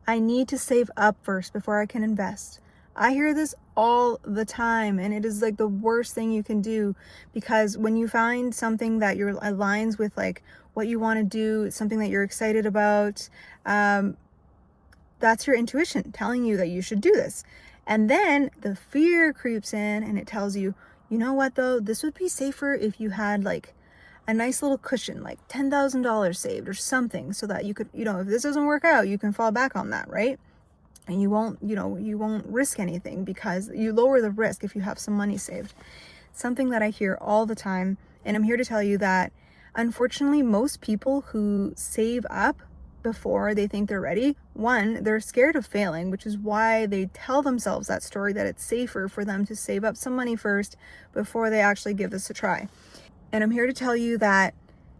I need to save up first before I can invest. I hear this all the time, and it is like the worst thing you can do, because when you find something that aligns with like what you want to do, something that you're excited about, that's your intuition telling you that you should do this. And then the fear creeps in and it tells you, you know what though, this would be safer if you had like a nice little cushion, like $10,000 saved or something, so that you could, if this doesn't work out, you can fall back on that, right? And you won't risk anything, because you lower the risk if you have some money saved. Something that I hear all the time, and I'm here to tell you that unfortunately most people who save up before they think they're ready, one, they're scared of failing, which is why they tell themselves that story, that it's safer for them to save up some money first before they actually give this a try. And I'm here to tell you that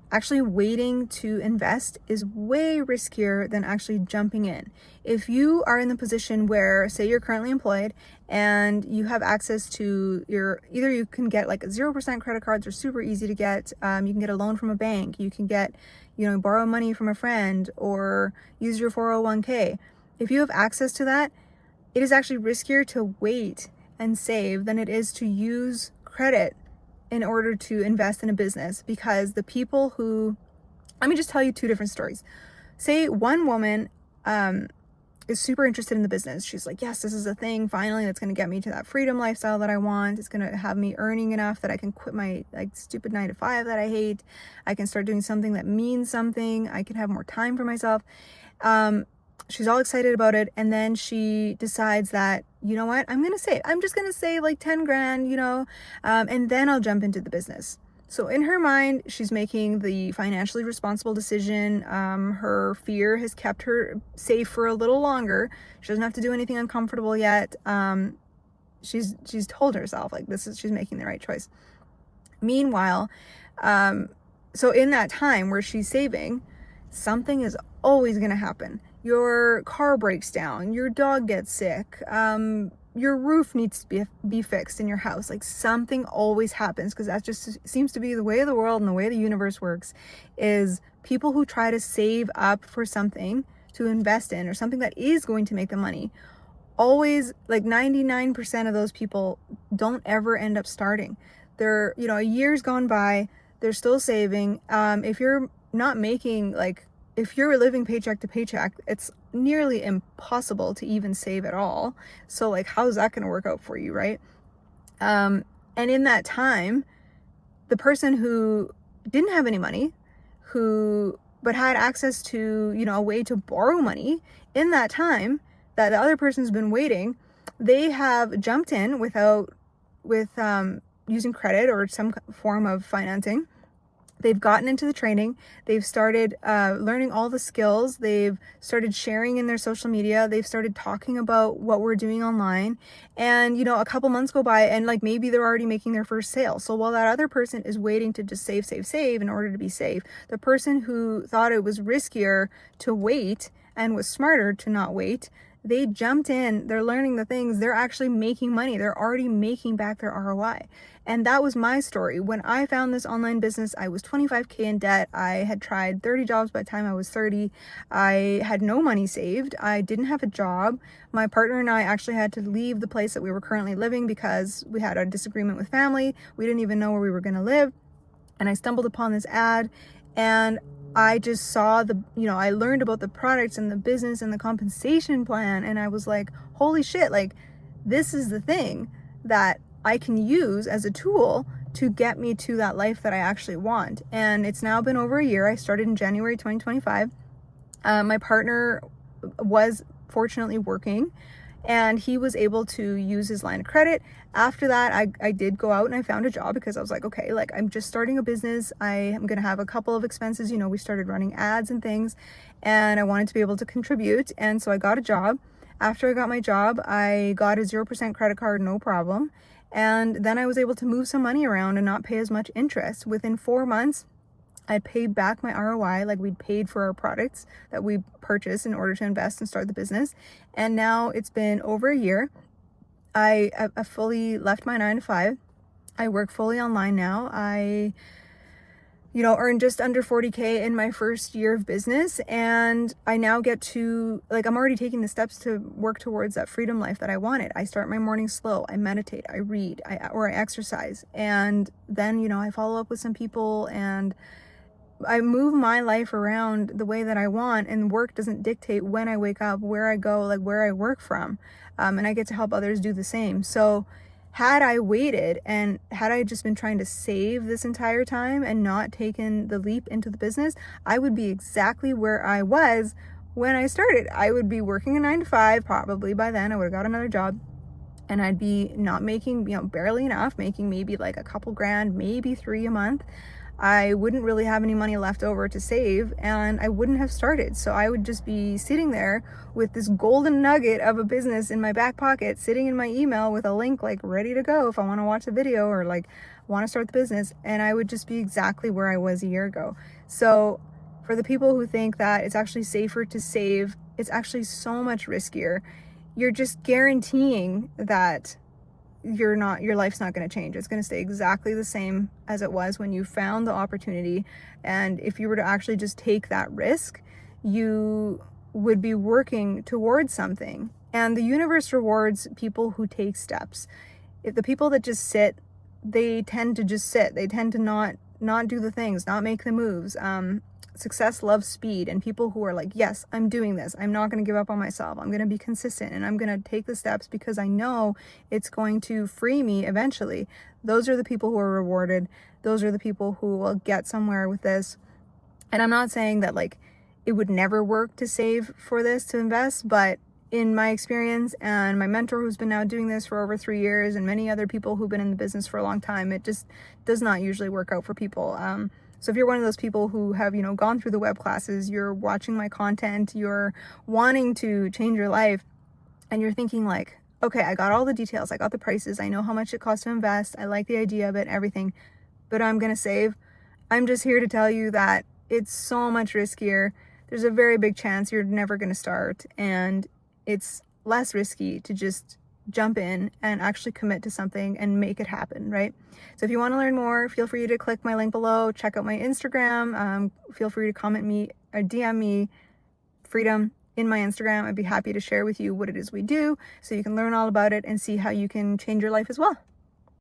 actually waiting to invest is way riskier than actually jumping in. If you are in the position where, say you're currently employed and you have access to either you can get like 0% credit cards, are super easy to get. You can get a loan from a bank. You can get, borrow money from a friend or use your 401k. If you have access to that, it is actually riskier to wait and save than it is to use credit in order to invest in a business. Because the people let me just tell you two different stories. Say one woman is super interested in the business. She's like, yes, this is a thing finally that's going to get me to that freedom lifestyle that I want. It's going to have me earning enough that I can quit my like stupid 9-to-5 that I hate. I can start doing something that means something. I can have more time for myself. She's all excited about it, and then she decides that, you know what, I'm just gonna save like 10 grand, and then I'll jump into the business. So in her mind, she's making the financially responsible decision. Her fear has kept her safe for a little longer. She doesn't have to do anything uncomfortable yet. She's told herself like she's making the right choice. Meanwhile, so in that time where she's saving, something is always going to happen. Your car breaks down, your dog gets sick, your roof needs to be fixed in your house. Like something always happens, because that just seems to be the way of the world and the way the universe works, is people who try to save up for something to invest in or something that is going to make them money, always, like 99% of those people don't ever end up starting. They're, a year's gone by, they're still saving. If you're not making if you're living paycheck to paycheck, it's nearly impossible to even save at all. So like, how's that going to work out for you, right? And in that time, the person who didn't have any money, but had access to, a way to borrow money, in that time that the other person's been waiting, they have jumped in with using credit or some form of financing. They've gotten into the training. They've started learning all the skills. They've started sharing in their social media. They've started talking about what we're doing online. And, a couple months go by and like maybe they're already making their first sale. So while that other person is waiting to just save in order to be safe, the person who thought it was riskier to wait and was smarter to not wait, they jumped in, they're learning the things, they're actually making money. They're already making back their ROI. And that was my story. When I found this online business, I was 25K in debt. I had tried 30 jobs by the time I was 30. I had no money saved. I didn't have a job. My partner and I actually had to leave the place that we were currently living because we had a disagreement with family. We didn't even know where we were going to live. And I stumbled upon this ad, and I just saw I learned about the products and the business and the compensation plan. And I was like, holy shit, like this is the thing that I can use as a tool to get me to that life that I actually want. And it's now been over a year. I started in January 2025. My partner was fortunately working, and he was able to use his line of credit. After that, I did go out and I found a job, because I was like, okay, like I'm just starting a business. I am going to have a couple of expenses. We started running ads and things, and I wanted to be able to contribute. And so I got a job. After I got my job, I got a 0% credit card, no problem. And then I was able to move some money around and not pay as much interest. Within 4 months, I paid back my ROI, like we'd paid for our products that we purchased in order to invest and start the business. And now it's been over a year. I fully left my 9-to-5. I work fully online now. earn just under 40K in my first year of business. And I now get to, like, I'm already taking the steps to work towards that freedom life that I wanted. I start my morning slow, I meditate, I read, or I exercise. And then, I follow up with some people and I move my life around the way that I want, and work doesn't dictate when I wake up, where I go, like where I work from. And I get to help others do the same. So had I waited and had I just been trying to save this entire time and not taken the leap into the business, I would be exactly where I was when I started. I would be working a 9 to 5, probably by then. I would have got another job, and I'd be not making, barely enough, making maybe like a couple grand, maybe 3 a month. I wouldn't really have any money left over to save, and I wouldn't have started. So I would just be sitting there with this golden nugget of a business in my back pocket, sitting in my email with a link like ready to go if I want to watch a video or like want to start the business. And I would just be exactly where I was a year ago. So for the people who think that it's actually safer to save, it's actually so much riskier. You're just guaranteeing that your life's not going to change. It's going to stay exactly the same as it was when you found the opportunity. And if you were to actually just take that risk, you would be working towards something. And the universe rewards people who take steps. If the people that just sit, they tend to just sit. They tend to not do the things, not make the moves. Success loves speed, and people who are like, yes, I'm doing this. I'm not going to give up on myself. I'm going to be consistent, and I'm going to take the steps because I know it's going to free me eventually. Those are the people who are rewarded. Those are the people who will get somewhere with this. And I'm not saying that like it would never work to save for this, to invest, but in my experience and my mentor who's been now doing this for over 3 years and many other people who've been in the business for a long time, it just does not usually work out for people. So if you're one of those people who have, gone through the web classes, you're watching my content, you're wanting to change your life, and you're thinking like, okay, I got all the details, I got the prices, I know how much it costs to invest, I like the idea of it, everything, but I'm going to save. I'm just here to tell you that it's so much riskier. There's a very big chance you're never going to start, and it's less risky to just jump in and actually commit to something and make it happen, right? So if you want to learn more, feel free to click my link below, check out my Instagram, feel free to comment me or DM me freedom in my Instagram. I'd be happy to share with you what it is we do so you can learn all about it and see how you can change your life as well.